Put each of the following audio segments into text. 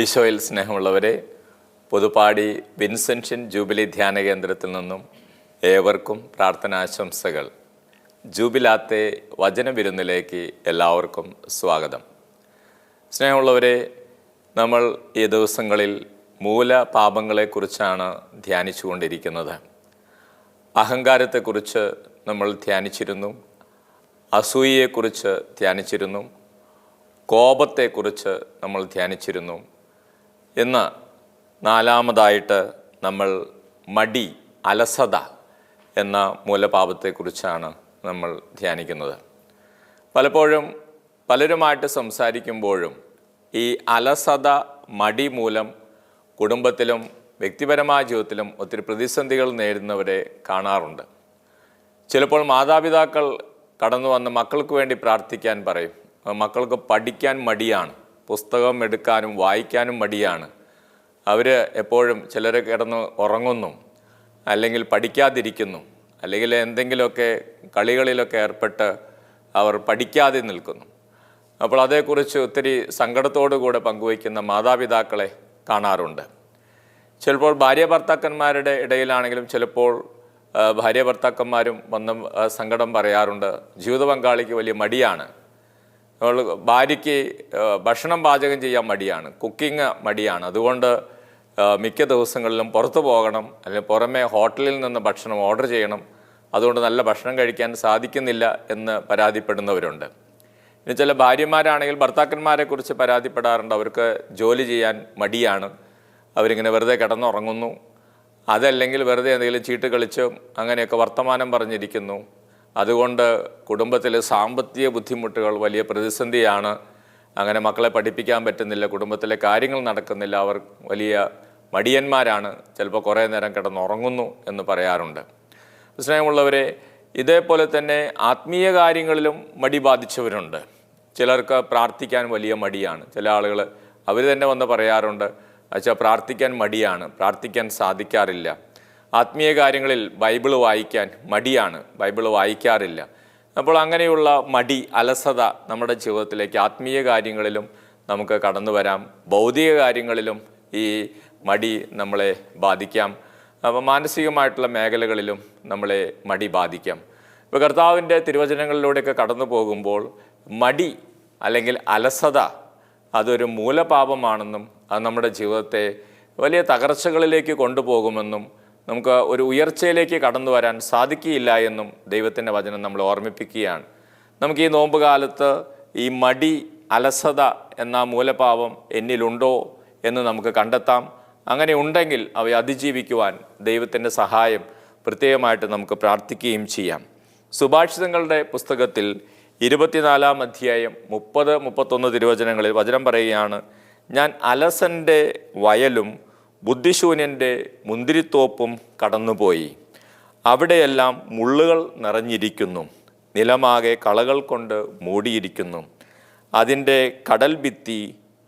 ഈശോയിൽ സ്നേഹമുള്ളവരെ, Puthuppadi Vincentian jubilee ധ്യാന കേന്ദ്രത്തിൽ നിന്നും ഏവർക്കും പ്രാർത്ഥനാശംസകൾ. ജൂബിലാത്തെ വചനവിരുന്നിലേക്ക് എല്ലാവർക്കും സ്വാഗതം. സ്നേഹമുള്ളവരെ, നമ്മൾ ഈ ദിവസങ്ങളിൽ മൂലപാപങ്ങളെക്കുറിച്ചാണ് ധ്യാനിച്ചു കൊണ്ടിരിക്കുന്നത്. അഹങ്കാരത്തെക്കുറിച്ച് നമ്മൾ ധ്യാനിച്ചിരുന്നു, അസൂയയെക്കുറിച്ച് ധ്യാനിച്ചിരുന്നു, കോപത്തെക്കുറിച്ച് നമ്മൾ ധ്യാനിച്ചിരുന്നു. ഇന്ന് നാലാമതായിട്ട് നമ്മൾ മടി, അലസത എന്ന മൂലപാപത്തെക്കുറിച്ചാണ് നമ്മൾ ധ്യാനിക്കുന്നത്. പലപ്പോഴും പലരുമായിട്ട് സംസാരിക്കുമ്പോഴും ഈ അലസത, മടി മൂലം കുടുംബത്തിലും വ്യക്തിപരമായ ജീവിതത്തിലും ഒത്തിരി പ്രതിസന്ധികൾ നേരിടുന്നവരെ കാണാറുണ്ട്. ചിലപ്പോൾ മാതാപിതാക്കൾ കടന്നു വന്ന് മക്കൾക്ക് വേണ്ടി പ്രാർത്ഥിക്കാൻ പറയും. മക്കൾക്ക് പഠിക്കാൻ മടിയാണ്, പുസ്തകം എടുക്കാനും വായിക്കാനും മടിയാണ്. അവർ എപ്പോഴും ചിലർ കിടന്ന് ഉറങ്ങുന്നു, അല്ലെങ്കിൽ പഠിക്കാതിരിക്കുന്നു, അല്ലെങ്കിൽ എന്തെങ്കിലുമൊക്കെ കളികളിലൊക്കെ ഏർപ്പെട്ട് അവർ പഠിക്കാതെ നിൽക്കുന്നു. അപ്പോൾ അതേക്കുറിച്ച് ഒത്തിരി സങ്കടത്തോടു കൂടെ പങ്കുവയ്ക്കുന്ന മാതാപിതാക്കളെ കാണാറുണ്ട്. ചിലപ്പോൾ ഭാര്യ ഭർത്താക്കന്മാരുടെ ഇടയിലാണെങ്കിലും ചിലപ്പോൾ ഭാര്യ ഭർത്താക്കന്മാരും വന്ന് സങ്കടം പറയാറുണ്ട്. ജീവിത പങ്കാളിക്ക് വലിയ മടിയാണ്, ഭാര്യയ്ക്ക് ഭക്ഷണം പാചകം ചെയ്യാൻ മടിയാണ്, കുക്കിംഗ് മടിയാണ്. അതുകൊണ്ട് മിക്ക ദിവസങ്ങളിലും പുറത്തു പോകണം, അല്ലെങ്കിൽ പുറമെ ഹോട്ടലിൽ നിന്ന് ഭക്ഷണം ഓർഡർ ചെയ്യണം, അതുകൊണ്ട് നല്ല ഭക്ഷണം കഴിക്കാൻ സാധിക്കുന്നില്ല എന്ന് പരാതിപ്പെടുന്നവരുണ്ട്. ഇനി ചില ഭാര്യമാരാണെങ്കിൽ ഭർത്താക്കന്മാരെക്കുറിച്ച് പരാതിപ്പെടാറുണ്ട്. അവർക്ക് ജോലി ചെയ്യാൻ മടിയാണ്, അവരിങ്ങനെ വെറുതെ കിടന്നുറങ്ങുന്നു, അതല്ലെങ്കിൽ വെറുതെ എന്തെങ്കിലും ചീട്ട് കളിച്ചും അങ്ങനെയൊക്കെ വർത്തമാനം പറഞ്ഞിരിക്കുന്നു. അതുകൊണ്ട് കുടുംബത്തിൽ സാമ്പത്തിക ബുദ്ധിമുട്ടുകൾ വലിയ പ്രതിസന്ധിയാണ്. അങ്ങനെ മക്കളെ പഠിപ്പിക്കാൻ പറ്റുന്നില്ല, കുടുംബത്തിലെ കാര്യങ്ങൾ നടക്കുന്നില്ല, അവർ വലിയ മടിയന്മാരാണ്, ചിലപ്പോൾ കുറേ നേരം കിടന്നുറങ്ങുന്നു എന്ന് പറയാറുണ്ട്. സ്നേഹമുള്ളവരെ, ഇതേപോലെ തന്നെ ആത്മീയ കാര്യങ്ങളിലും മടി ബാധിച്ചവരുണ്ട്. ചിലർക്ക് പ്രാർത്ഥിക്കാൻ വലിയ മടിയാണ്. ചില ആളുകൾ അവർ തന്നെ വന്ന് പറയാറുണ്ട്, അച്ഛാ പ്രാർത്ഥിക്കാൻ മടിയാണ്, പ്രാർത്ഥിക്കാൻ സാധിക്കാറില്ല. ആത്മീയ കാര്യങ്ങളിൽ ബൈബിള് വായിക്കാൻ മടിയാണ്, ബൈബിള് വായിക്കാറില്ല. അപ്പോൾ അങ്ങനെയുള്ള മടി, അലസത നമ്മുടെ ജീവിതത്തിലേക്ക് ആത്മീയ കാര്യങ്ങളിലും നമുക്ക് കടന്നു വരാം. ഭൗതിക കാര്യങ്ങളിലും ഈ മടി നമ്മളെ ബാധിക്കാം. അപ്പോൾ മാനസികമായിട്ടുള്ള മേഖലകളിലും നമ്മളെ മടി ബാധിക്കാം. ഇപ്പോൾ കർത്താവിൻ്റെ തിരുവചനങ്ങളിലൂടെയൊക്കെ കടന്നു പോകുമ്പോൾ മടി അല്ലെങ്കിൽ അലസത അതൊരു മൂലപാപമാണെന്നും അത് നമ്മുടെ ജീവിതത്തെ വലിയ തകർച്ചകളിലേക്ക് കൊണ്ടുപോകുമെന്നും നമുക്ക് ഒരു ഉയർച്ചയിലേക്ക് കടന്നു വരാൻ സാധിക്കുകയില്ല എന്നും ദൈവത്തിൻ്റെ വചനം നമ്മൾ ഓർമ്മിപ്പിക്കുകയാണ്. നമുക്ക് ഈ നോമ്പ് കാലത്ത് ഈ മടി, അലസത എന്ന മൂലപാപം എന്നിലുണ്ടോ എന്ന് നമുക്ക് കണ്ടെത്താം. അങ്ങനെ ഉണ്ടെങ്കിൽ അവയെ അതിജീവിക്കുവാൻ ദൈവത്തിൻ്റെ സഹായം പ്രത്യേകമായിട്ട് നമുക്ക് പ്രാർത്ഥിക്കുകയും ചെയ്യാം. സുഭാഷിതങ്ങളുടെ പുസ്തകത്തിൽ 24-ാം അധ്യായം 30-31 തിരുവചനങ്ങളിൽ വചനം പറയുകയാണ്, ഞാൻ അലസൻ്റെ വയലും ബുദ്ധിശൂന്യൻ്റെ മുന്തിരിത്തോപ്പും കടന്നുപോയി. അവിടെയെല്ലാം മുള്ളുകൾ നിറഞ്ഞിരിക്കുന്നു, നിലമാകെ കളകൾ കൊണ്ട് മൂടിയിരിക്കുന്നു, അതിൻ്റെ കടൽ ഭിത്തി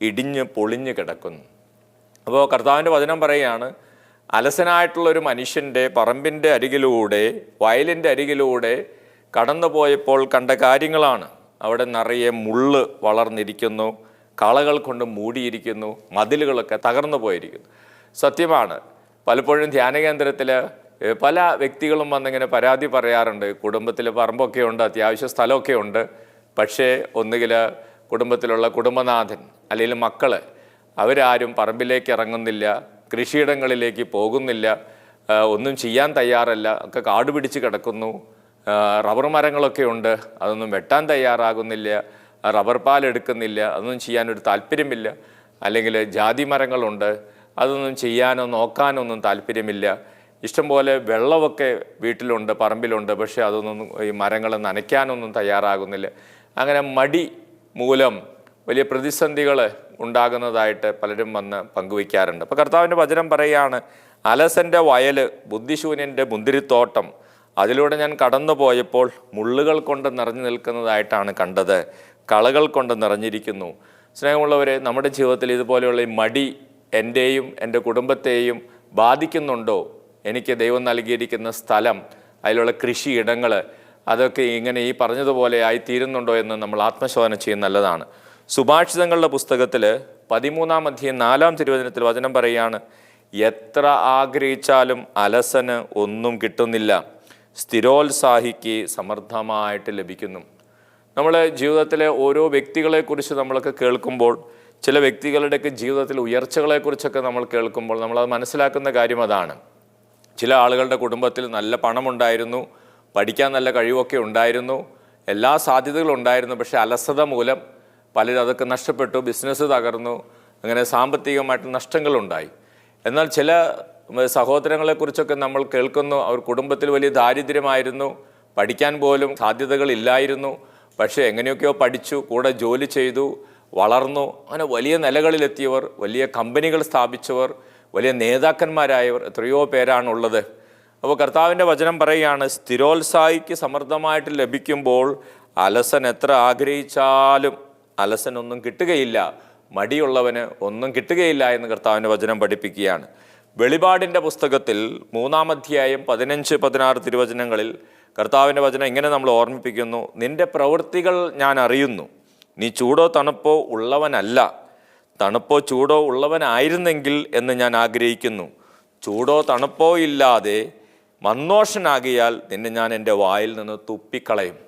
ഇടിഞ്ഞ് പൊളിഞ്ഞു കിടക്കുന്നു. അപ്പോൾ കർത്താവിൻ്റെ വചനം പറയുകയാണ്, അലസനായിട്ടുള്ളൊരു മനുഷ്യൻ്റെ പറമ്പിൻ്റെ അരികിലൂടെ, വയലിൻ്റെ അരികിലൂടെ കടന്നു പോയപ്പോൾ കണ്ട കാര്യങ്ങളാണ്. അവിടെ നിറയെ മുള്ള് വളർന്നിരിക്കുന്നു, കളകൾ കൊണ്ട് മൂടിയിരിക്കുന്നു, മതിലുകളൊക്കെ തകർന്നു പോയിരിക്കുന്നു. സത്യമാണ്. പലപ്പോഴും ധ്യാനകേന്ദ്രത്തിൽ പല വ്യക്തികളും വന്നിങ്ങനെ പരാതി പറയാറുണ്ട്. കുടുംബത്തിൽ പറമ്പൊക്കെ ഉണ്ട്, അത്യാവശ്യ സ്ഥലമൊക്കെ ഉണ്ട്, പക്ഷേ ഒന്നുകിൽ കുടുംബത്തിലുള്ള കുടുംബനാഥൻ അല്ലെങ്കിൽ മക്കൾ അവരാരും പറമ്പിലേക്ക് ഇറങ്ങുന്നില്ല, കൃഷിയിടങ്ങളിലേക്ക് പോകുന്നില്ല, ഒന്നും ചെയ്യാൻ തയ്യാറല്ല, ഒക്കെ കാട് പിടിച്ച് കിടക്കുന്നു. റബ്ബർ മരങ്ങളൊക്കെ ഉണ്ട്, അതൊന്നും വെട്ടാൻ തയ്യാറാകുന്നില്ല, റബ്ബർ പാലെടുക്കുന്നില്ല, അതൊന്നും ചെയ്യാനൊരു താല്പര്യമില്ല. അല്ലെങ്കിൽ ജാതി മരങ്ങളുണ്ട്, അതൊന്നും ചെയ്യാനോ നോക്കാനൊന്നും താല്പര്യമില്ല. ഇഷ്ടംപോലെ വെള്ളമൊക്കെ വീട്ടിലുണ്ട്, പറമ്പിലുണ്ട്, പക്ഷേ അതൊന്നും ഈ മരങ്ങൾ നനയ്ക്കാനൊന്നും തയ്യാറാകുന്നില്ല. അങ്ങനെ മടി മൂലം വലിയ പ്രതിസന്ധികൾ ഉണ്ടാകുന്നതായിട്ട് പലരും വന്ന് പങ്കുവയ്ക്കാറുണ്ട്. അപ്പോൾ കർത്താവിൻ്റെ വചനം പറയുകയാണ്, അലസൻ്റെ വയൽ, ബുദ്ധിശൂന്യൻ്റെ മുന്തിരിത്തോട്ടം, അതിലൂടെ ഞാൻ കടന്നു പോയപ്പോൾ മുള്ളുകൾ കൊണ്ട് നിറഞ്ഞു നിൽക്കുന്നതായിട്ടാണ് കണ്ടത്, കളകൾ കൊണ്ട് നിറഞ്ഞിരിക്കുന്നു. സ്നേഹമുള്ളവരെ, നമ്മുടെ ജീവിതത്തിൽ ഇതുപോലെയുള്ള ഈ മടി എൻ്റെയും എൻ്റെ കുടുംബത്തെയും ബാധിക്കുന്നുണ്ടോ? എനിക്ക് ദൈവം നൽകിയിരിക്കുന്ന സ്ഥലം, അതിലുള്ള കൃഷിയിടങ്ങൾ, അതൊക്കെ ഇങ്ങനെ ഈ പറഞ്ഞതുപോലെ ആയിത്തീരുന്നുണ്ടോ എന്ന് നമ്മൾ ആത്മശോധന ചെയ്യുന്ന നല്ലതാണ്. സുഭാഷിതങ്ങളുടെ പുസ്തകത്തിൽ 13-ാം അധ്യായം 4-ാം തിരുവചനത്തിൽ വചനം പറയുകയാണ്, എത്ര ആഗ്രഹിച്ചാലും അലസന് ഒന്നും കിട്ടുന്നില്ല, സ്ഥിരോത്സാഹിക്ക് സമൃദ്ധമായിട്ട് ലഭിക്കുന്നു. നമ്മൾ ജീവിതത്തിലെ ഓരോ വ്യക്തികളെക്കുറിച്ച് നമ്മളൊക്കെ കേൾക്കുമ്പോൾ, ചില വ്യക്തികളുടെയൊക്കെ ജീവിതത്തിൽ ഉയർച്ചകളെക്കുറിച്ചൊക്കെ നമ്മൾ കേൾക്കുമ്പോൾ നമ്മളത് മനസ്സിലാക്കുന്ന കാര്യം അതാണ്. ചില ആളുകളുടെ കുടുംബത്തിൽ നല്ല പണമുണ്ടായിരുന്നു, പഠിക്കാൻ നല്ല കഴിവൊക്കെ ഉണ്ടായിരുന്നു, എല്ലാ സാധ്യതകളും ഉണ്ടായിരുന്നു. പക്ഷേ അലസത മൂലം പലരും അതൊക്കെ നഷ്ടപ്പെട്ടു, ബിസിനസ് തകർന്നു, അങ്ങനെ സാമ്പത്തികമായിട്ട് നഷ്ടങ്ങളുണ്ടായി. എന്നാൽ ചില സഹോദരങ്ങളെക്കുറിച്ചൊക്കെ നമ്മൾ കേൾക്കുന്നു, അവർ കുടുംബത്തിൽ വലിയ ദാരിദ്ര്യമായിരുന്നു, പഠിക്കാൻ പോലും സാധ്യതകളില്ലായിരുന്നു. പക്ഷേ എങ്ങനെയൊക്കെയോ പഠിച്ചു, കൂടെ ജോലി ചെയ്തു, വളർന്നു. അങ്ങനെ വലിയ നിലകളിലെത്തിയവർ, വലിയ കമ്പനികൾ സ്ഥാപിച്ചവർ, വലിയ നേതാക്കന്മാരായവർ എത്രയോ പേരാണുള്ളത്. അപ്പോൾ കർത്താവിൻ്റെ വചനം പറയുകയാണ്, സ്ഥിരോത്സാഹിക്ക് സമൃദ്ധമായിട്ട് ലഭിക്കുമ്പോൾ അലസൻ എത്ര ആഗ്രഹിച്ചാലും അലസനൊന്നും കിട്ടുകയില്ല, മടിയുള്ളവന് ഒന്നും കിട്ടുകയില്ല എന്ന് കർത്താവിൻ്റെ വചനം പഠിപ്പിക്കുകയാണ്. വെളിപാടിൻ്റെ പുസ്തകത്തിൽ 3-ാം അധ്യായം 15-16 തിരുവചനങ്ങളിൽ കർത്താവിൻ്റെ വചനം ഇങ്ങനെ നമ്മൾ ഓർമ്മിപ്പിക്കുന്നു, നിന്റെ പ്രവൃത്തികൾ ഞാൻ അറിയുന്നു, നീ ചൂടോ തണുപ്പോ ഉള്ളവനല്ല, തണുപ്പോ ചൂടോ ഉള്ളവനായിരുന്നെങ്കിൽ എന്ന് ഞാൻ ആഗ്രഹിക്കുന്നു. ചൂടോ തണുപ്പോ ഇല്ലാതെ മന്ദോഷനാകിയാൽ നിന്നെ ഞാൻ എൻ്റെ വായിൽ നിന്ന് തുപ്പിക്കളയും.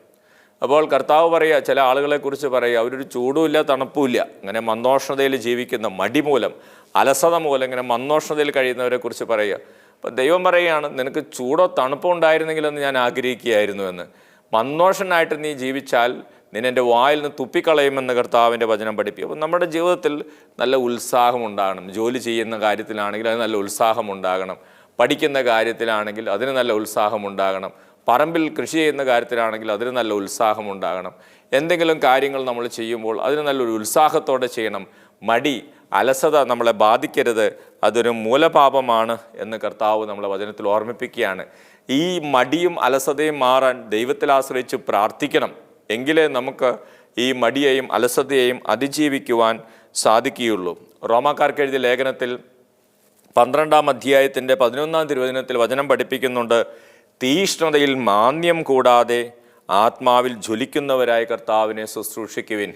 അപ്പോൾ കർത്താവ് പറയുക, ചില ആളുകളെക്കുറിച്ച് പറയുക, അവരൊരു ചൂടുമില്ല തണുപ്പുമില്ല, അങ്ങനെ മന്ദോഷണതയിൽ ജീവിക്കുന്ന, മടി മൂലം അലസത മൂലം ഇങ്ങനെ മന്ദോഷണതയിൽ കഴിയുന്നവരെ കുറിച്ച് പറയുക. അപ്പം ദൈവം പറയുകയാണ്, നിനക്ക് ചൂടോ തണുപ്പോ ഉണ്ടായിരുന്നെങ്കിലെന്ന് ഞാൻ ആഗ്രഹിക്കുകയായിരുന്നു എന്ന്. മന്ദോഷനായിട്ട് നീ ജീവിച്ചാൽ നിന്നെ എൻ്റെ വായിൽ നിന്ന് തുപ്പിക്കളയുമെന്ന് കർത്താവിൻ്റെ വചനം പഠിപ്പിക്കും. അപ്പം നമ്മുടെ ജീവിതത്തിൽ നല്ല ഉത്സാഹം ഉണ്ടാകണം. ജോലി ചെയ്യുന്ന കാര്യത്തിലാണെങ്കിൽ അത് നല്ല ഉത്സാഹം ഉണ്ടാകണം, പഠിക്കുന്ന കാര്യത്തിലാണെങ്കിൽ അതിന് നല്ല ഉത്സാഹം ഉണ്ടാകണം, പറമ്പിൽ കൃഷി ചെയ്യുന്ന കാര്യത്തിലാണെങ്കിൽ അതിന് നല്ല ഉത്സാഹം ഉണ്ടാകണം. എന്തെങ്കിലും കാര്യങ്ങൾ നമ്മൾ ചെയ്യുമ്പോൾ അതിന് നല്ലൊരു ഉത്സാഹത്തോടെ ചെയ്യണം. മടി, അലസത നമ്മളെ ബാധിക്കരുത്, അതൊരു മൂലപാപമാണ് എന്ന് കർത്താവ് നമ്മളെ വചനത്തിൽ ഓർമ്മിപ്പിക്കുകയാണ്. ഈ മടിയും അലസതയും മാറാൻ ദൈവത്തിൽ ആശ്രയിച്ച് പ്രാർത്ഥിക്കണം. എങ്കിലേ നമുക്ക് ഈ മടിയെയും അലസതയെയും അതിജീവിക്കുവാൻ സാധിക്കുകയുള്ളൂ. റോമാക്കാർക്ക് എഴുതിയ ലേഖനത്തിൽ 12-ാം അധ്യായത്തിൻ്റെ 11-ാം തിരുവചനത്തിൽ വചനം പഠിപ്പിക്കുന്നുണ്ട്, തീഷ്ണതയിൽ മാന്യം കൂടാതെ ആത്മാവിൽ ജ്വലിക്കുന്നവരായ കർത്താവിനെ ശുശ്രൂഷിക്കുവിൻ.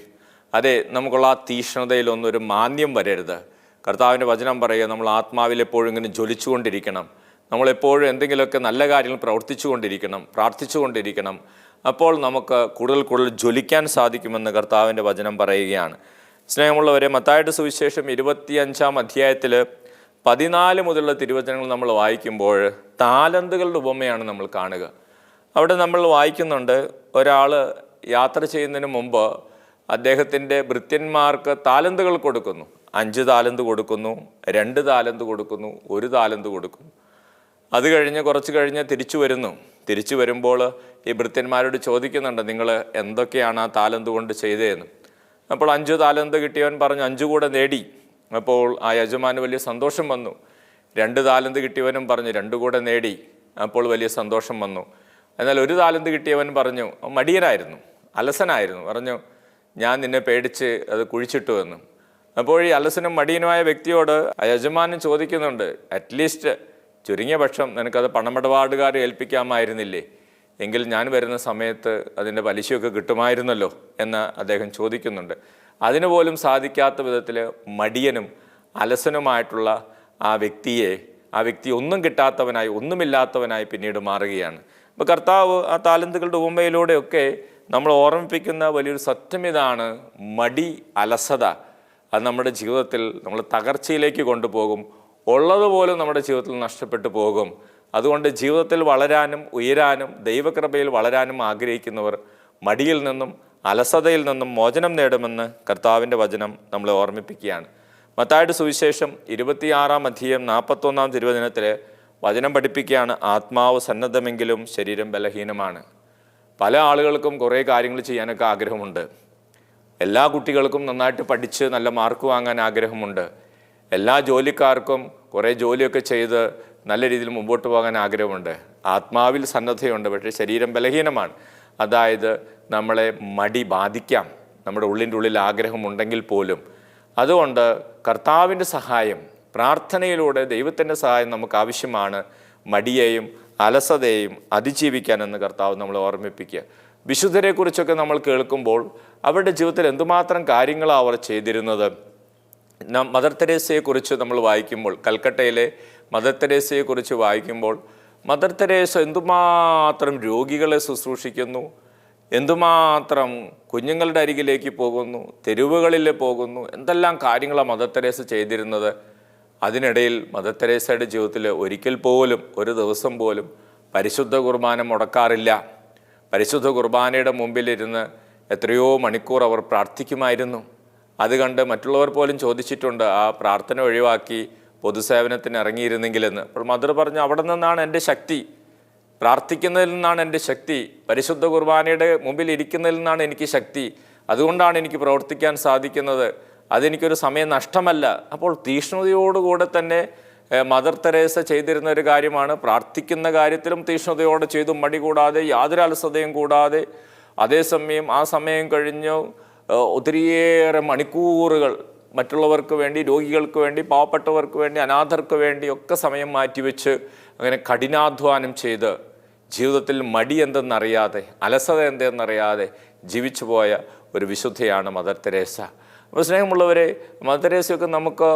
അതെ, നമുക്കുള്ള ആ തീഷ്ണതയിലൊന്നൊരു മാന്യം വരരുത്. കർത്താവിൻ്റെ വചനം പറയുക, നമ്മൾ ആത്മാവിൽ എപ്പോഴും ഇങ്ങനെ ജ്വലിച്ചുകൊണ്ടിരിക്കണം. നമ്മളെപ്പോഴും എന്തെങ്കിലുമൊക്കെ നല്ല കാര്യങ്ങൾ പ്രവർത്തിച്ചുകൊണ്ടിരിക്കണം, പ്രാർത്ഥിച്ചുകൊണ്ടിരിക്കണം. അപ്പോൾ നമുക്ക് കൂടുതൽ ജ്വലിക്കാൻ സാധിക്കുമെന്ന് കർത്താവിൻ്റെ വചനം പറയുകയാണ്. സ്നേഹമുള്ളവരെ, മത്തായിയുടെ സുവിശേഷം 25-ാം അധ്യായത്തിൽ 14 മുതലുള്ള തിരുവചനങ്ങൾ നമ്മൾ വായിക്കുമ്പോൾ താലന്തുകളുടെ ഉപമയാണ് നമ്മൾ കാണുക. അവിടെ നമ്മൾ വായിക്കുന്നുണ്ട്, ഒരാൾ യാത്ര ചെയ്യുന്നതിന് മുമ്പ് അദ്ദേഹത്തിൻ്റെ ഭൃത്യന്മാർക്ക് താലന്തുകൾ കൊടുക്കുന്നു. 5 താലന്ത് കൊടുക്കുന്നു, 2 താലന്ത് കൊടുക്കുന്നു, 1 താലന്ത് കൊടുക്കുന്നു. അത് കഴിഞ്ഞ് കുറച്ച് കഴിഞ്ഞ് തിരിച്ചു വരുമ്പോൾ ഈ ഭൃത്യന്മാരോട് ചോദിക്കുന്നുണ്ട്, നിങ്ങൾ എന്തൊക്കെയാണ് ആ താലന്ത് കൊണ്ട് ചെയ്തതെന്ന്. അപ്പോൾ 5 താലന്ത് കിട്ടിയവൻ പറഞ്ഞു 5 കൂടെ നേടി. അപ്പോൾ ആ യജമാന് വലിയ സന്തോഷം വന്നു. 2 താലന്ത് കിട്ടിയവനും പറഞ്ഞു 2 കൂടെ നേടി. അപ്പോൾ വലിയ സന്തോഷം വന്നു. എന്നാൽ 1 താലന്ത് കിട്ടിയവൻ പറഞ്ഞു, മടിയനായിരുന്നു, അലസനായിരുന്നു, പറഞ്ഞു ഞാൻ നിന്നെ പേടിച്ച് അത് കുഴിച്ചിട്ടു എന്ന്. അപ്പോൾ ഈ അലസനും മടിയനുമായ വ്യക്തിയോട് ആ യജമാനൻ ചോദിക്കുന്നുണ്ട്, അറ്റ്ലീസ്റ്റ് ചുരുങ്ങിയ പക്ഷം നിനക്കത് പണമിടപാടുകാരെ ഏൽപ്പിക്കാമായിരുന്നില്ലേ, എങ്കിൽ ഞാൻ വരുന്ന സമയത്ത് അതിൻ്റെ പലിശയൊക്കെ കിട്ടുമായിരുന്നല്ലോ എന്ന് അദ്ദേഹം ചോദിക്കുന്നുണ്ട്. അതിനുപോലും സാധിക്കാത്ത വിധത്തിൽ മടിയനും അലസനുമായിട്ടുള്ള ആ വ്യക്തി ഒന്നും കിട്ടാത്തവനായി, ഒന്നുമില്ലാത്തവനായി പിന്നീട് മാറുകയാണ്. അപ്പോൾ കർത്താവ് ആ താലന്തുകളുടെ ഉപമയിലൂടെയൊക്കെ നമ്മൾ ഓർമ്മിപ്പിക്കുന്ന വലിയൊരു സത്യം ഇതാണ്, മടി, അലസത അത് നമ്മുടെ ജീവിതത്തിൽ നമ്മൾ തകർച്ചയിലേക്ക് കൊണ്ടുപോകും, ഉള്ളതുപോലും നമ്മുടെ ജീവിതത്തിൽ നഷ്ടപ്പെട്ടു പോകും. അതുകൊണ്ട് ജീവിതത്തിൽ വളരാനും ഉയരാനും ദൈവകൃപയിൽ വളരാനും ആഗ്രഹിക്കുന്നവർ മടിയിൽ നിന്നും അലസതയിൽ നിന്നും മോചനം നേടുമെന്ന് കർത്താവിൻ്റെ വചനം നമ്മളെ ഓർമ്മിപ്പിക്കുകയാണ്. മത്തായിയുടെ സുവിശേഷം 26-ാം അധ്യായം 41-ാം തിരുവചനത്തിൽ വചനം പഠിപ്പിക്കുകയാണ്, ആത്മാവ് സന്നദ്ധമെങ്കിലും ശരീരം ബലഹീനമാണ്. പല ആളുകൾക്കും കുറേ കാര്യങ്ങൾ ചെയ്യാനൊക്കെ ആഗ്രഹമുണ്ട്. എല്ലാ കുട്ടികൾക്കും നന്നായിട്ട് പഠിച്ച് നല്ല മാർക്ക് വാങ്ങാൻ ആഗ്രഹമുണ്ട്. എല്ലാ ജോലിക്കാർക്കും കുറേ ജോലിയൊക്കെ ചെയ്ത് നല്ല രീതിയിൽ മുമ്പോട്ട് പോകാൻ ആഗ്രഹമുണ്ട്. ആത്മാവിൽ സന്നദ്ധയുണ്ട്, പക്ഷേ ശരീരം ബലഹീനമാണ്. അതായത് നമ്മളെ മടി ബാധിക്കാം, നമ്മുടെ ഉള്ളിൽ ആഗ്രഹമുണ്ടെങ്കിൽ പോലും. അതുകൊണ്ട് കർത്താവിൻ്റെ സഹായം, പ്രാർത്ഥനയിലൂടെ ദൈവത്തിൻ്റെ സഹായം നമുക്ക് ആവശ്യമാണ്. മടിയെയും അലസതയെയും അതിജീവിക്കാനെന്ന് കർത്താവ് നമ്മളെ ഓർമ്മിപ്പിക്കുക. വിശുദ്ധരെക്കുറിച്ചൊക്കെ നമ്മൾ കേൾക്കുമ്പോൾ അവരുടെ ജീവിതത്തിൽ എന്തുമാത്രം കാര്യങ്ങളാണ് അവർ ചെയ്തിരുന്നത്. മദർ തെരേസയെക്കുറിച്ച് നമ്മൾ വായിക്കുമ്പോൾ, കൽക്കട്ടയിലെ മദർ തെരേസയെക്കുറിച്ച് വായിക്കുമ്പോൾ, മദർ തെരേസ എന്തുമാത്രം രോഗികളെ ശുശ്രൂഷിക്കുന്നു, എന്തുമാത്രം കുഞ്ഞുങ്ങളുടെ അരികിലേക്ക് പോകുന്നു, തെരുവുകളിൽ പോകുന്നു, എന്തെല്ലാം കാര്യങ്ങളാണ് മദർ തെരേസ ചെയ്തിരുന്നത്. അതിനിടയിൽ മദർ തെരേസയുടെ ജീവിതത്തിൽ ഒരിക്കൽ പോലും, ഒരു ദിവസം പോലും പരിശുദ്ധ കുർബാന മുടക്കാറില്ല. പരിശുദ്ധ കുർബാനയുടെ മുമ്പിലിരുന്ന് എത്രയോ മണിക്കൂർ അവർ പ്രാർത്ഥിക്കുമായിരുന്നു. അത് കണ്ട് മറ്റുള്ളവർ പോലും ചോദിച്ചിട്ടുണ്ട്, ആ പ്രാർത്ഥന ഒഴിവാക്കി പൊതുസേവനത്തിന് ഇറങ്ങിയിരുന്നെങ്കിലെന്ന്. അപ്പോൾ മദർ പറഞ്ഞു, അവിടെ നിന്നാണ് എൻ്റെ ശക്തി, പ്രാർത്ഥിക്കുന്നതിൽ നിന്നാണ് എൻ്റെ ശക്തി, പരിശുദ്ധ കുർബാനയുടെ മുമ്പിൽ ഇരിക്കുന്നതിൽ നിന്നാണ് എനിക്ക് ശക്തി, അതുകൊണ്ടാണ് എനിക്ക് പ്രവർത്തിക്കാൻ സാധിക്കുന്നത്, അതെനിക്കൊരു സമയം നഷ്ടമല്ല. അപ്പോൾ തീഷ്ണതയോടുകൂടെ തന്നെ മദർ തെരേസ ചെയ്തിരുന്ന ഒരു കാര്യമാണ്, പ്രാർത്ഥിക്കുന്ന കാര്യത്തിലും തീഷ്ണതയോടെ ചെയ്തു, മടി കൂടാതെ, യാതൊരു അലസതയും കൂടാതെ. അതേസമയം ആ സമയം കഴിഞ്ഞ് ഒത്തിരിയേറെ മണിക്കൂറുകൾ മറ്റുള്ളവർക്ക് വേണ്ടി, രോഗികൾക്ക് വേണ്ടി, പാവപ്പെട്ടവർക്ക് വേണ്ടി, അനാഥർക്ക് വേണ്ടി ഒക്കെ സമയം മാറ്റിവെച്ച് അങ്ങനെ കഠിനാധ്വാനം ചെയ്ത് ജീവിതത്തിൽ മടി എന്തെന്നറിയാതെ, അലസത എന്തെന്നറിയാതെ ജീവിച്ചു പോയ ഒരു വിശുദ്ധയാണ് മദർ തെരേസ. അപ്പോൾ സ്നേഹമുള്ളവരെ, മദർ തെരേസയൊക്കെ നമുക്ക്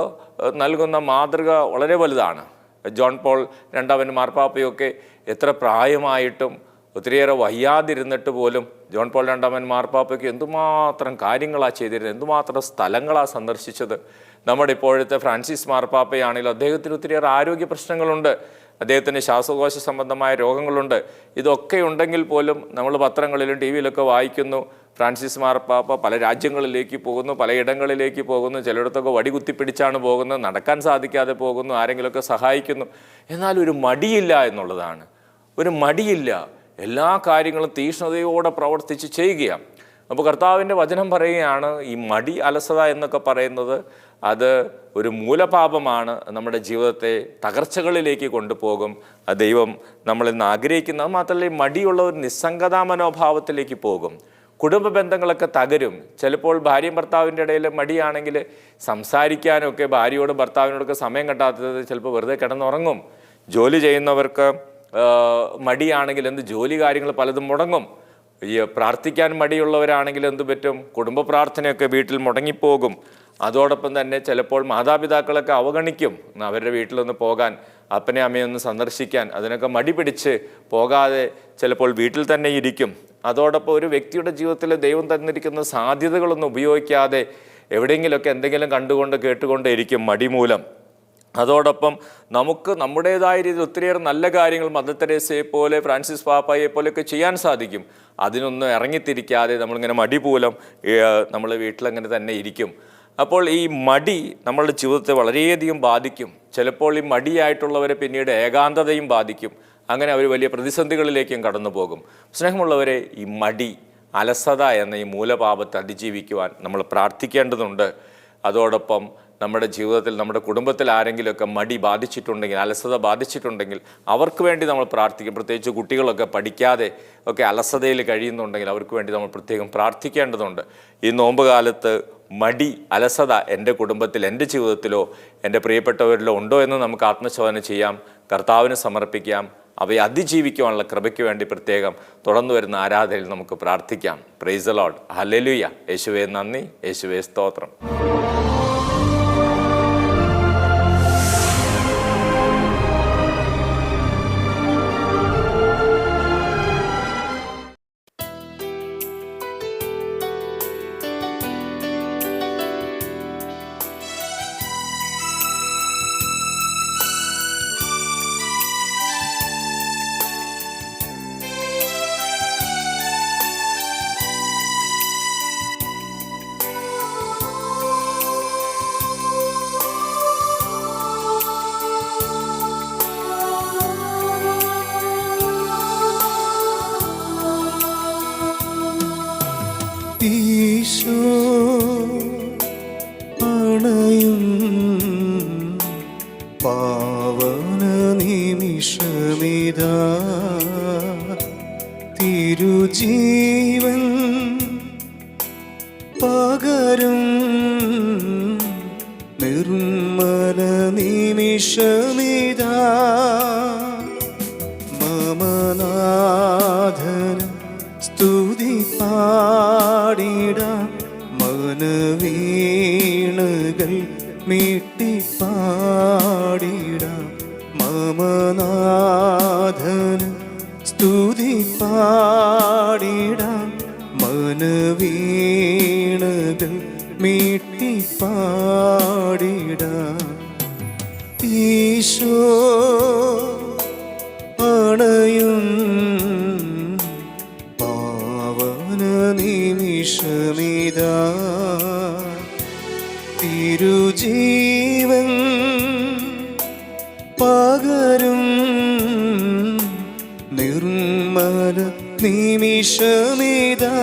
നൽകുന്ന മാതൃക വളരെ വലുതാണ്. ജോൺ പോൾ രണ്ടാമൻ മാർപ്പാപ്പയൊക്കെ എത്ര പ്രായമായിട്ടും ഒത്തിരിയേറെ വയ്യാതിരുന്നിട്ട് പോലും ജോൺ പോൾ രണ്ടാമൻ മാർപ്പാപ്പയ്ക്ക് എന്തുമാത്രം കാര്യങ്ങളാണ് ചെയ്തിരുന്നത്, എന്തുമാത്രം സ്ഥലങ്ങളാണ് സന്ദർശിച്ചത്. നമ്മുടെ ഇപ്പോഴത്തെ ഫ്രാൻസിസ് മാർപ്പാപ്പയാണെങ്കിലും അദ്ദേഹത്തിന് ഒത്തിരിയേറെ ആരോഗ്യ പ്രശ്നങ്ങളുണ്ട്, അദ്ദേഹത്തിന് ശ്വാസകോശ സംബന്ധമായ രോഗങ്ങളുണ്ട്. ഇതൊക്കെ ഉണ്ടെങ്കിൽ പോലും നമ്മൾ പത്രങ്ങളിലും ടി വിയിലൊക്കെ വായിക്കുന്നു, ഫ്രാൻസിസ് മാർപ്പാപ്പ പല രാജ്യങ്ങളിലേക്ക് പോകുന്നു, പലയിടങ്ങളിലേക്ക് പോകുന്നു, ചിലയിടത്തൊക്കെ വടി കുത്തിപ്പിടിച്ചാണ് പോകുന്നത്, നടക്കാൻ സാധിക്കാതെ പോകുന്നു, ആരെങ്കിലുമൊക്കെ സഹായിക്കുന്നു. എന്നാൽ ഒരു മടിയില്ല എന്നുള്ളതാണ്, ഒരു മടിയില്ല. എല്ലാ കാര്യങ്ങളും തീഷ്ണതയോടെ പ്രവർത്തിച്ച് ചെയ്യുകയാണ്. അപ്പോൾ കർത്താവിൻ്റെ വചനം പറയുകയാണ്, ഈ മടി, അലസത എന്നൊക്കെ പറയുന്നത് അത് ഒരു മൂലപാപമാണ്, നമ്മുടെ ജീവിതത്തെ തകർച്ചകളിലേക്ക് കൊണ്ടുപോകും. ദൈവം നമ്മളിൽ നിന്ന് ആഗ്രഹിക്കുന്നത് മാത്രമല്ല, ഈ മടിയുള്ള ഒരു നിസ്സംഗതാ മനോഭാവത്തിലേക്ക് പോകും. കുടുംബ ബന്ധങ്ങളൊക്കെ തകരും. ചിലപ്പോൾ ഭാര്യയും ഭർത്താവിൻ്റെ ഇടയിൽ മടിയാണെങ്കിൽ സംസാരിക്കാനൊക്കെ ഭാര്യയോടും ഭർത്താവിനോടൊക്കെ സമയം കിട്ടാത്തത് ചിലപ്പോൾ വെറുതെ കിടന്നുറങ്ങും. ജോലി ചെയ്യുന്നവർക്ക് മടിയാണെങ്കിൽ ജോലി കാര്യങ്ങൾ പലതും മുടങ്ങും. ഈ പ്രാർത്ഥിക്കാൻ മടിയുള്ളവരാണെങ്കിൽ എന്തു പറ്റും? കുടുംബ പ്രാർത്ഥനയൊക്കെ വീട്ടിൽ മുടങ്ങിപ്പോകും. അതോടൊപ്പം തന്നെ ചിലപ്പോൾ മാതാപിതാക്കളൊക്കെ അവഗണിക്കും, അവരുടെ വീട്ടിലൊന്ന് പോകാൻ, അപ്പനെ അമ്മയൊന്ന് സന്ദർശിക്കാൻ. അതിനൊക്കെ മടി പിടിച്ച് പോകാതെ ചിലപ്പോൾ വീട്ടിൽ തന്നെ ഇരിക്കും. അതോടൊപ്പം ഒരു വ്യക്തിയുടെ ജീവിതത്തിൽ ദൈവം തന്നിരിക്കുന്ന സാധ്യതകളൊന്നും ഉപയോഗിക്കാതെ എവിടെയെങ്കിലുമൊക്കെ എന്തെങ്കിലും കണ്ടുകൊണ്ട് കേട്ടുകൊണ്ട് ഇരിക്കും മടി മൂലം. അതോടൊപ്പം നമുക്ക് നമ്മുടേതായ രീതിയിൽ ഒത്തിരിയേറെ നല്ല കാര്യങ്ങൾ മദർ തെരേസയെ പോലെ, ഫ്രാൻസിസ് പാപ്പായെ പോലെയൊക്കെ ചെയ്യാൻ സാധിക്കും. അതിനൊന്നും ഇറങ്ങിത്തിരിക്കാതെ നമ്മളിങ്ങനെ മടി മൂലം നമ്മൾ വീട്ടിലങ്ങനെ തന്നെ ഇരിക്കും. അപ്പോൾ ഈ മടി നമ്മളുടെ ജീവിതത്തെ വളരെയധികം ബാധിക്കും. ചിലപ്പോൾ ഈ മടിയായിട്ടുള്ളവരെ പിന്നീട് ഏകാന്തതയും ബാധിക്കും. അങ്ങനെ അവർ വലിയ പ്രതിസന്ധികളിലേക്കും കടന്നു പോകും. സ്നേഹമുള്ളവരെ, ഈ മടി, അലസത എന്ന ഈ മൂലപാപത്തെ അതിജീവിക്കുവാൻ നമ്മൾ പ്രാർത്ഥിക്കേണ്ടതുണ്ട്. അതോടൊപ്പം നമ്മുടെ ജീവിതത്തിൽ, നമ്മുടെ കുടുംബത്തിൽ ആരെങ്കിലുമൊക്കെ മടി ബാധിച്ചിട്ടുണ്ടെങ്കിൽ, അലസത ബാധിച്ചിട്ടുണ്ടെങ്കിൽ അവർക്ക് വേണ്ടി നമ്മൾ പ്രാർത്ഥിക്കും. പ്രത്യേകിച്ച് കുട്ടികളൊക്കെ പഠിക്കാതെ ഒക്കെ അലസതയിൽ കഴിയുന്നുണ്ടെങ്കിൽ അവർക്ക് വേണ്ടി നമ്മൾ പ്രത്യേകം പ്രാർത്ഥിക്കേണ്ടതുണ്ട്. ഈ നോമ്പ് കാലത്ത് മടി, അലസത എൻ്റെ കുടുംബത്തിൽ, എൻ്റെ ജീവിതത്തിലോ എൻ്റെ പ്രിയപ്പെട്ടവരിലോ ഉണ്ടോ എന്ന് നമുക്ക് ആത്മശോധന ചെയ്യാം, കർത്താവിന് സമർപ്പിക്കാം. അവയെ അതിജീവിക്കുവാനുള്ള കൃപയ്ക്ക് വേണ്ടി പ്രത്യേകം തുടർന്നു വരുന്ന ആരാധനയിൽ നമുക്ക് പ്രാർത്ഥിക്കാം. Praise the Lord. ഹല്ലേലൂയ. യേശുവേ നന്ദി, യേശുവേ സ്തോത്രം. ഈശോ അണയും പാവന നിമിഷമിതാ, തിരുജീവൻ പകരും നിർമ്മല നിമിഷമിതാ, മമനാഥന സ്തുതി പാടിടാ നാഥന് സ്തുതി പാടിടാം, മനവീണകൾ മീട്ടി പാടിടാം. ഈശോ അണയും പാവന നിമിഷമിതാ, തിരുജീവൻ പകരും നിർമ്മല നിമിഷമിതാ.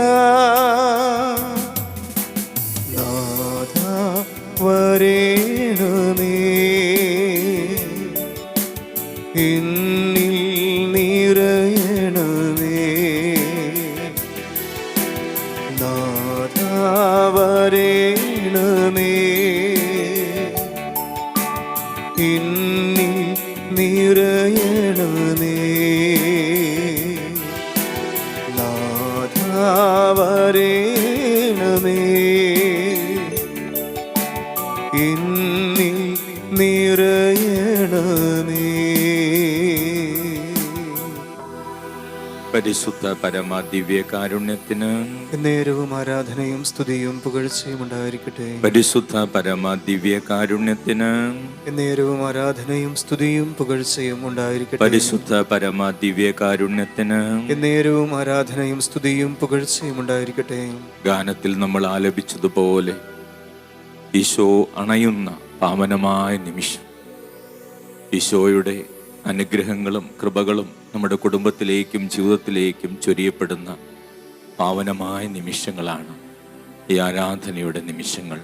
നാഥ വരേണമേ, എന്നിൽ നിറയണമേ. നാഥ വരേണമേ, എന്നിൽ നിറയണമേ. നാഥ വരേണമേ, എന്നിൽ നിറയണമേ. പരിശുദ്ധ പരമ ദിവ്യകാരുണ്യത്തിന് നേരവും ആരാധനയും സ്തുതിയും പുകഴ്ചയും ഉണ്ടായിരിക്കട്ടെ. പരിശുദ്ധ പരമ ദിവ്യകാരുണ്യത്തിന് നേരവും ആരാധനയും സ്തുതിയും പുകഴ്ചയും ഉണ്ടായിരിക്കട്ടെ. പരിശുദ്ധ പരമ ദിവ്യകാരുണ്യത്തിന് നേരവും ആരാധനയും സ്തുതിയും പുകഴ്ചയും ഉണ്ടായിരിക്കട്ടെ. ഗാനത്തിൽ നമ്മൾ ആലപിച്ചതുപോലെ ഈശോ അണയുന്ന പാവനമായ നിമിഷം, ഈശോയുടെ അനുഗ്രഹങ്ങളും കൃപകളും നമ്മുടെ കുടുംബത്തിലേക്കും ജീവിതത്തിലേക്കും ചൊരിയപ്പെടുന്ന പാവനമായ നിമിഷങ്ങളാണ് ഈ ആരാധനയുടെ നിമിഷങ്ങൾ.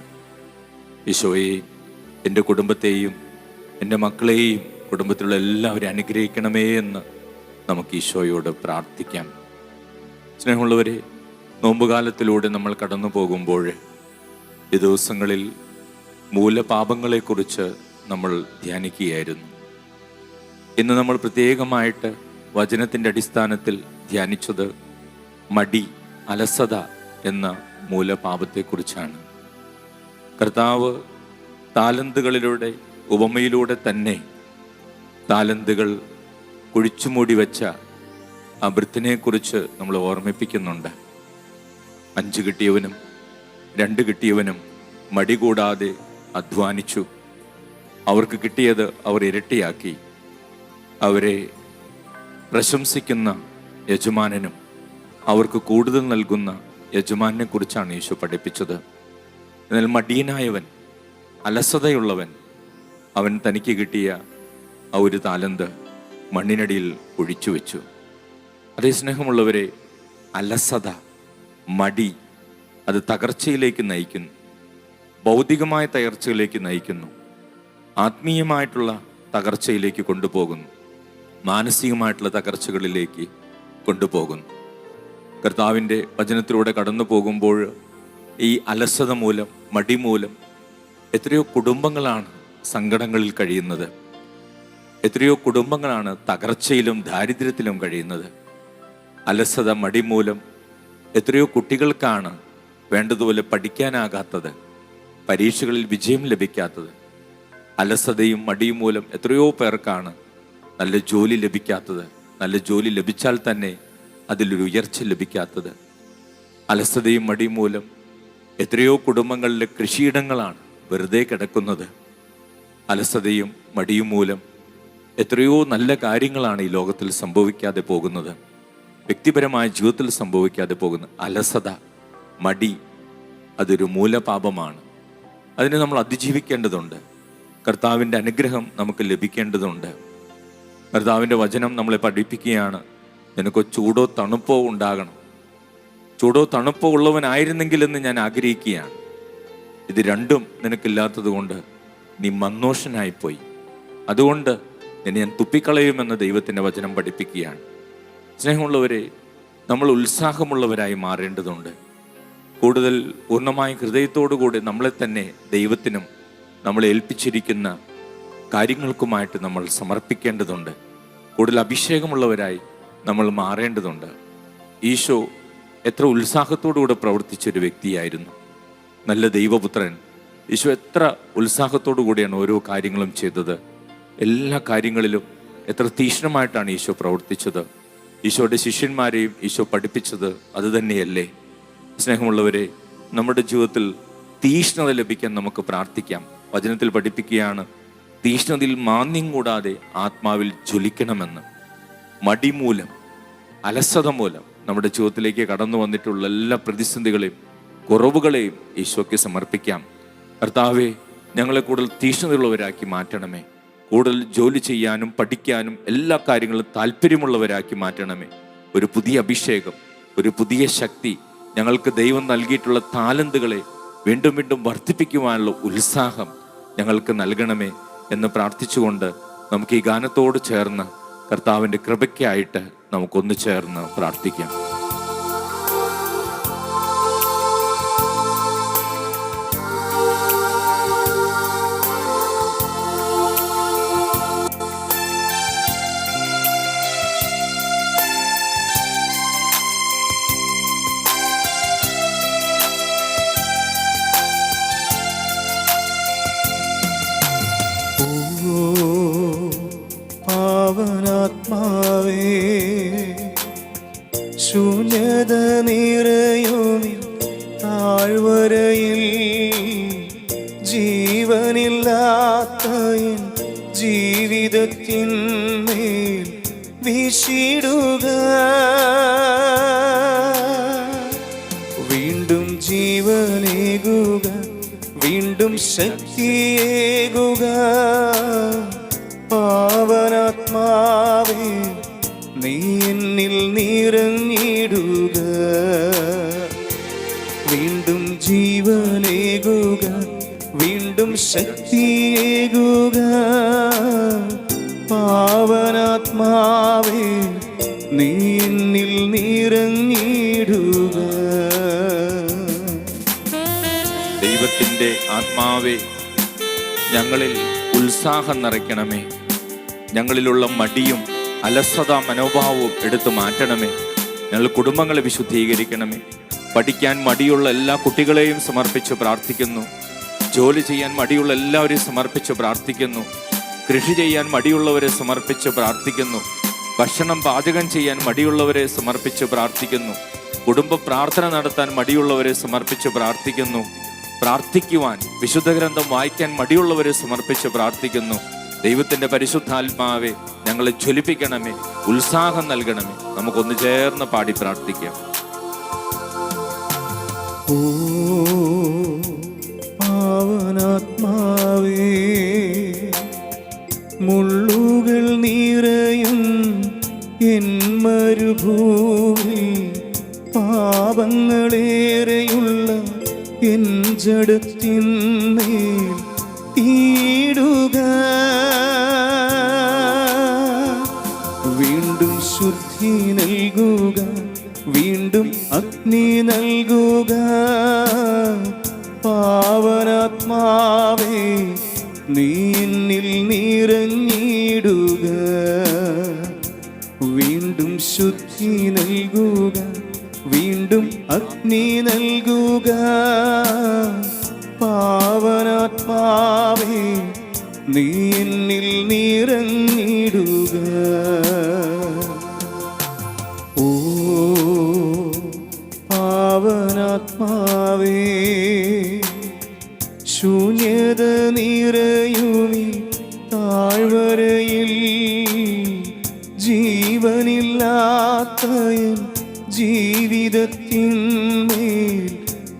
ഈശോയെ, എൻ്റെ കുടുംബത്തെയും എൻ്റെ മക്കളെയും കുടുംബത്തിലുള്ള എല്ലാവരെയും അനുഗ്രഹിക്കണമേ എന്ന് നമുക്ക് ഈശോയോട് പ്രാർത്ഥിക്കാം. സ്നേഹമുള്ളവരെ, നോമ്പുകാലത്തിലൂടെ നമ്മൾ കടന്നു പോകുമ്പോൾ ഈ ദിവസങ്ങളിൽ മൂലപാപങ്ങളെക്കുറിച്ച് നമ്മൾ ധ്യാനിക്കുകയായിരുന്നു. ഇന്ന് നമ്മൾ പ്രത്യേകമായിട്ട് വചനത്തിൻ്റെ അടിസ്ഥാനത്തിൽ ധ്യാനിച്ചത് മടി, അലസത എന്ന മൂലപാപത്തെക്കുറിച്ചാണ്. കർത്താവ് താലന്തുകളിലൂടെ, ഉപമയിലൂടെ തന്നെ താലന്തുകൾ കുഴിച്ചുമൂടി വെച്ച ആ വൃത്തിനെക്കുറിച്ച് നമ്മൾ ഓർമ്മിപ്പിക്കുന്നുണ്ട്. 5 കിട്ടിയവനും 2 കിട്ടിയവനും മടി കൂടാതെ അധ്വാനിച്ചു. അവർക്ക് കിട്ടിയത് അവർ ഇരട്ടിയാക്കി. അവരെ പ്രശംസിക്കുന്ന യജമാനനും അവർക്ക് കൂടുതൽ നൽകുന്ന യജമാനെ കുറിച്ചാണ് യേശു പഠിപ്പിച്ചത്. എന്നാൽ മടിയനായവൻ, അലസതയുള്ളവൻ, അവൻ തനിക്ക് കിട്ടിയ ആ ഒരു താലന്ത് മണ്ണിനടിയിൽ ഒഴിച്ചു വെച്ചു. അതേ സ്നേഹമുള്ളവരെ, അലസത, മടി അത് തകർച്ചയിലേക്ക് നയിക്കുന്നു. ഭൗതികമായ തകർച്ചയിലേക്ക് നയിക്കുന്നു. ആത്മീയമായിട്ടുള്ള തകർച്ചയിലേക്ക് കൊണ്ടുപോകുന്നു. മാനസികമായിട്ടുള്ള തകർച്ചകളിലേക്ക് കൊണ്ടുപോകുന്നു. കർത്താവിൻ്റെ വചനത്തിലൂടെ കടന്നു പോകുമ്പോൾ ഈ അലസത മൂലം, മടി മൂലം എത്രയോ കുടുംബങ്ങളാണ് സങ്കടങ്ങളിൽ കഴിയുന്നത്. എത്രയോ കുടുംബങ്ങളാണ് തകർച്ചയിലും ദാരിദ്ര്യത്തിലും കഴിയുന്നത്. അലസത, മടി മൂലം എത്രയോ കുട്ടികൾക്കാണ് വേണ്ടതുപോലെ പഠിക്കാനാകാത്തത്, പരീക്ഷകളിൽ വിജയം ലഭിക്കാത്തത്. അലസതയും മടിയും മൂലം എത്രയോ പേർക്കാണ് നല്ല ജോലി ലഭിക്കാത്തത്, നല്ല ജോലി ലഭിച്ചാൽ തന്നെ അതിലൊരു ഉയർച്ച ലഭിക്കാത്തത്. അലസതയും മടിയും മൂലം എത്രയോ കുടുംബങ്ങളിലെ കൃഷിയിടങ്ങളാണ് വെറുതെ കിടക്കുന്നത്. അലസതയും മടിയും മൂലം എത്രയോ നല്ല കാര്യങ്ങളാണ് ഈ ലോകത്തിൽ സംഭവിക്കാതെ പോകുന്നത്, വ്യക്തിപരമായ ജീവിതത്തിൽ സംഭവിക്കാതെ പോകുന്നത്. അലസത, മടി അതൊരു മൂലപാപമാണ്. അതിനെ നമ്മൾ അതിജീവിക്കേണ്ടതുണ്ട്. കർത്താവിൻ്റെ അനുഗ്രഹം നമുക്ക് ലഭിക്കേണ്ടതുണ്ട്. കർത്താവിൻ്റെ വചനം നമ്മളെ പഠിപ്പിക്കുകയാണ്, നിനക്ക് ചൂടോ തണുപ്പോ ഉണ്ടാകണം. ചൂടോ തണുപ്പോ ഉള്ളവനായിരുന്നെങ്കിലെന്ന് ഞാൻ ആഗ്രഹിക്കുകയാണ്. ഇത് രണ്ടും നിനക്കില്ലാത്തത് കൊണ്ട് നീ മന്നോഷനായിപ്പോയി. അതുകൊണ്ട് നിന്നെ ഞാൻ തുപ്പിക്കളയുമെന്ന് ദൈവത്തിൻ്റെ വചനം പഠിപ്പിക്കുകയാണ്. സ്നേഹമുള്ളവരെ, നമ്മൾ ഉത്സാഹമുള്ളവരായി മാറേണ്ടതുണ്ട്. കൂടുതൽ പൂർണ്ണമായ ഹൃദയത്തോടുകൂടി നമ്മളെ തന്നെ ദൈവത്തിനും നമ്മളെ ഏൽപ്പിച്ചിരിക്കുന്ന കാര്യങ്ങൾക്കുമായിട്ട് നമ്മൾ സമർപ്പിക്കേണ്ടതുണ്ട്. കൂടുതൽ അഭിഷേകമുള്ളവരായി നമ്മൾ മാറേണ്ടതുണ്ട്. ഈശോ എത്ര ഉത്സാഹത്തോടുകൂടെ പ്രവർത്തിച്ചൊരു വ്യക്തിയായിരുന്നു. നല്ല ദൈവപുത്രൻ ഈശോ എത്ര ഉത്സാഹത്തോടു കൂടിയാണ് ഓരോ കാര്യങ്ങളും ചെയ്തത്. എല്ലാ കാര്യങ്ങളിലും എത്ര തീക്ഷ്ണമായിട്ടാണ് ഈശോ പ്രവർത്തിച്ചത്. ഈശോയുടെ ശിഷ്യന്മാരെയും ഈശോ പഠിപ്പിച്ചത് അത് തന്നെയല്ലേ? സ്നേഹമുള്ളവരെ, നമ്മുടെ ജീവിതത്തിൽ തീക്ഷ്ണത ലഭിക്കാൻ നമുക്ക് പ്രാർത്ഥിക്കാം. വചനത്തിൽ പഠിപ്പിക്കുകയാണ്, തീക്ഷ്ണതയിൽ മാന്യം കൂടാതെ ആത്മാവിൽ ജ്വലിക്കണമെന്ന്. മടി മൂലം, അലസത മൂലം നമ്മുടെ ജീവിതത്തിലേക്ക് കടന്നു വന്നിട്ടുള്ള എല്ലാ പ്രതിസന്ധികളെയും കുറവുകളെയും ഈശോയ്ക്ക് സമർപ്പിക്കാം. കർത്താവേ, ഞങ്ങളെ കൂടുതൽ തീക്ഷ്ണതയുള്ളവരാക്കി മാറ്റണമേ. കൂടുതൽ ജോലി ചെയ്യാനും പഠിക്കാനും എല്ലാ കാര്യങ്ങളും താല്പര്യമുള്ളവരാക്കി മാറ്റണമേ. ഒരു പുതിയ അഭിഷേകം, ഒരു പുതിയ ശക്തി, ഞങ്ങൾക്ക് ദൈവം നൽകിയിട്ടുള്ള താലന്തുകളെ വീണ്ടും വീണ്ടും വർദ്ധിപ്പിക്കുവാനുള്ള ഉത്സാഹം ഞങ്ങൾക്ക് നൽകണമേ എന്ന് പ്രാർത്ഥിച്ചുകൊണ്ട് നമുക്ക് ഈ ഗാനത്തോട് ചേർന്ന് കർത്താവിൻ്റെ കൃപയ്ക്കായിട്ട് നമുക്കൊന്ന് ചേർന്ന് പ്രാർത്ഥിക്കാം. പാവനാത്മാവേ, ശൂന്യത നിറയുമി താഴ്വരയിൽ ജീവനില്ലാത്ത എൻ ജീവിതത്തിന്മേൽ വീശിടുക. വീണ്ടും ജീവനേകുക, വീണ്ടും ശക്തിയേകുക. പാവനാത്മാവേ, നീ എന്നിൽ നിറഞ്ഞിടുക. വീണ്ടും ജീവനേകുക, വീണ്ടും ശക്തിയേകുക. പാവനാത്മാവേ, നീ എന്നിൽ നിറഞ്ഞിടുക. ദൈവത്തിൻ്റെ ആത്മാവേ, ഞങ്ങളിൽ ഉത്സാഹം നിറയ്ക്കണമേ. ഞങ്ങളിലുള്ള മടിയും അലസത മനോഭാവവും എടുത്തു മാറ്റണമേ. ഞങ്ങൾ കുടുംബങ്ങളെ വിശുദ്ധീകരിക്കണമേ. പഠിക്കാൻ മടിയുള്ള എല്ലാ കുട്ടികളെയും സമർപ്പിച്ച് പ്രാർത്ഥിക്കുന്നു. ജോലി ചെയ്യാൻ മടിയുള്ള എല്ലാവരെയും സമർപ്പിച്ച് പ്രാർത്ഥിക്കുന്നു. കൃഷി ചെയ്യാൻ മടിയുള്ളവരെ സമർപ്പിച്ച് പ്രാർത്ഥിക്കുന്നു. ഭക്ഷണം പാചകം ചെയ്യാൻ മടിയുള്ളവരെ സമർപ്പിച്ച് പ്രാർത്ഥിക്കുന്നു. കുടുംബ പ്രാർത്ഥന നടത്താൻ മടിയുള്ളവരെ സമർപ്പിച്ച് പ്രാർത്ഥിക്കുന്നു. പ്രാർത്ഥിക്കുവാൻ, വിശുദ്ധ ഗ്രന്ഥം വായിക്കാൻ മടിയുള്ളവരെ സമർപ്പിച്ച് പ്രാർത്ഥിക്കുന്നു. ദൈവത്തിൻ്റെ പരിശുദ്ധാത്മാവെ, ഞങ്ങളെ ജ്വലിപ്പിക്കണമേ, ഉത്സാഹം നൽകണമേ. നമുക്കൊന്ന് ചേർന്ന് പാടി പ്രാർത്ഥിക്കാം. ഓ പാവനാത്മാവേ, മുള്ളുകൾ നിറയും എൻ മരുഭൂമി, പാപങ്ങളേറെയുള്ള എൻ ജഡത്തിന്മേൽ തീടുക. വീണ്ടും ശുദ്ധി നൽകുക, വീണ്ടും അഗ്നി നൽകുക. പാവനാത്മാവേ, നീ എന്നിൽ നിറഞ്ഞിടുക. വീണ്ടും ശുദ്ധി നൽകുക, വീണ്ടും അഗ്നി നൽകുക. പാവനാത്മാവേ, നീ എന്നിൽ നിറഞ്ഞിടുക. ഓ പാവനാത്മാവേ, ശൂന്യത നിറയുമി താഴ്വരയിൽ ജീവനില്ലാത്ത എൻ ജീവിതത്തിന്മേൽ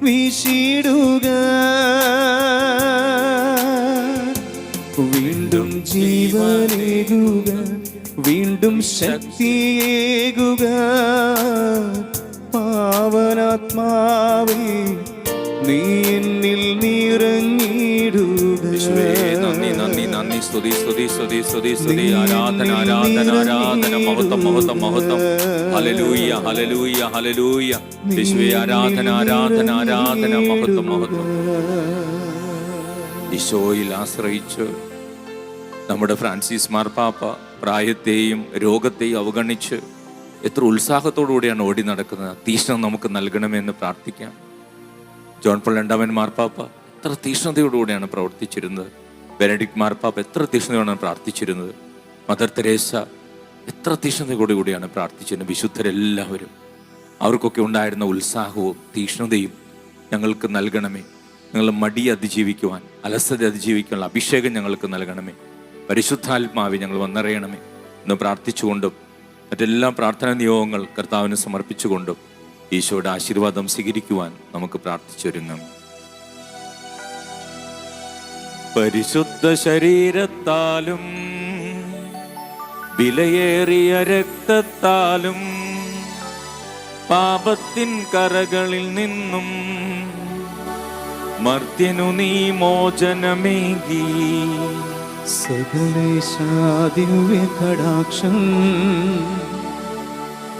വീശിടുക. വീണ്ടും ജീവനേകുക, വീണ്ടും ശക്തിയേകുക. പാവനാത്മാവേ, നീ എന്നിൽ നിറഞ്ഞിടുക. നന്ദി നന്ദി നന്ദി. സ്തുതി സ്തുതി സ്തുതി സ്തുതി സ്തുതി. ആരാധന ആരാധന ആരാധന. മഹത്വം മഹത്വം മഹത്വം. Hallelujah hallelujah hallelujah. യേശുവേ, ആരാധന ആരാധന ആരാധന. മഹത്വം മഹത്വം. ഈശോയിൽ ആശ്രയിച്ച് നമ്മുടെ ഫ്രാൻസിസ് മാർപ്പാപ്പ പ്രായത്തെയും രോഗത്തെയും അവഗണിച്ച് എത്ര ഉത്സാഹത്തോടുകൂടിയാണ് ഓടി നടക്കുന്നത്. തീക്ഷ്ണം നമുക്ക് നൽകണമെന്ന് പ്രാർത്ഥിക്കാം. ജോൺ പോൾ രണ്ടാമൻ മാർപ്പാപ്പ എത്ര തീക്ഷ്ണതയോടുകൂടിയാണ് പ്രവർത്തിച്ചിരുന്നത്. ബെനഡിക്ട് മാർപ്പാപ്പ എത്ര തീക്ഷ്ണതയോടാണ് പ്രാർത്ഥിച്ചിരുന്നത്. മദർ തെരേസ എത്ര തീക്ഷ്ണതയോടുകൂടിയാണ് പ്രാർത്ഥിച്ചത്. വിശുദ്ധരെല്ലാവരും അവർക്കൊക്കെ ഉണ്ടായിരുന്ന ഉത്സാഹവും തീക്ഷ്ണതയും ഞങ്ങൾക്ക് നൽകണമേ. ഞങ്ങൾ മടിയെ അതിജീവിക്കുവാൻ, അലസത അതിജീവിക്കാനുള്ള അഭിഷേകം ഞങ്ങൾക്ക് നൽകണമേ. പരിശുദ്ധാത്മാവെ ഞങ്ങൾ വന്നറിയണമേ എന്ന് പ്രാർത്ഥിച്ചുകൊണ്ടും മറ്റെല്ലാ പ്രാർത്ഥനാ നിയോഗങ്ങൾ കർത്താവിന് സമർപ്പിച്ചുകൊണ്ടും ഈശോയുടെ ആശീർവാദം സ്വീകരിക്കുവാൻ നമുക്ക് പ്രാർത്ഥിച്ചൊരുങ്ങാം. പരിശുദ്ധ ശരീരത്താലും വിലയേറിയ രക്തത്താലും പാപത്തിൻ കറകളിൽ നിന്നും മർത്യനു നീ മോചനമേകി. സകലേശാദിവ്യ കടാക്ഷം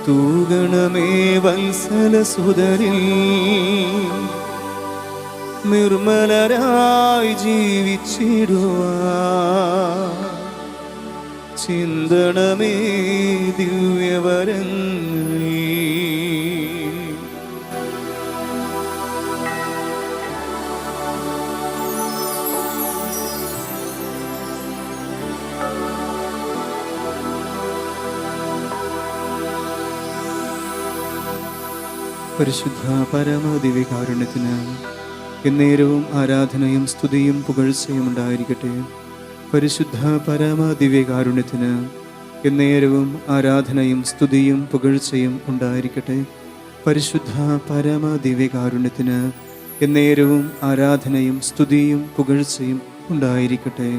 തൂഗണമേ വത്സല സുതരിൽ നിർമ്മലരായി ജീവിച്ചിടുവാൻ ചിന്തണമേ ദിവ്യവരങ്ങൾ. പരിശുദ്ധ പരമദിവ്യകാരുണ്യത്തിന് എന്നേരവും ആരാധനയും സ്തുതിയും പുകഴ്ചയും ഉണ്ടായിരിക്കട്ടെ. പരിശുദ്ധ പരമദിവ്യകാരുണ്യത്തിന് എന്നേരവും ആരാധനയും സ്തുതിയും പുകഴ്ചയും ഉണ്ടായിരിക്കട്ടെ. പരിശുദ്ധ പരമദിവ്യകാരുണ്യത്തിന് എന്നേരവും ആരാധനയും സ്തുതിയും പുകഴ്ചയും ഉണ്ടായിരിക്കട്ടെ.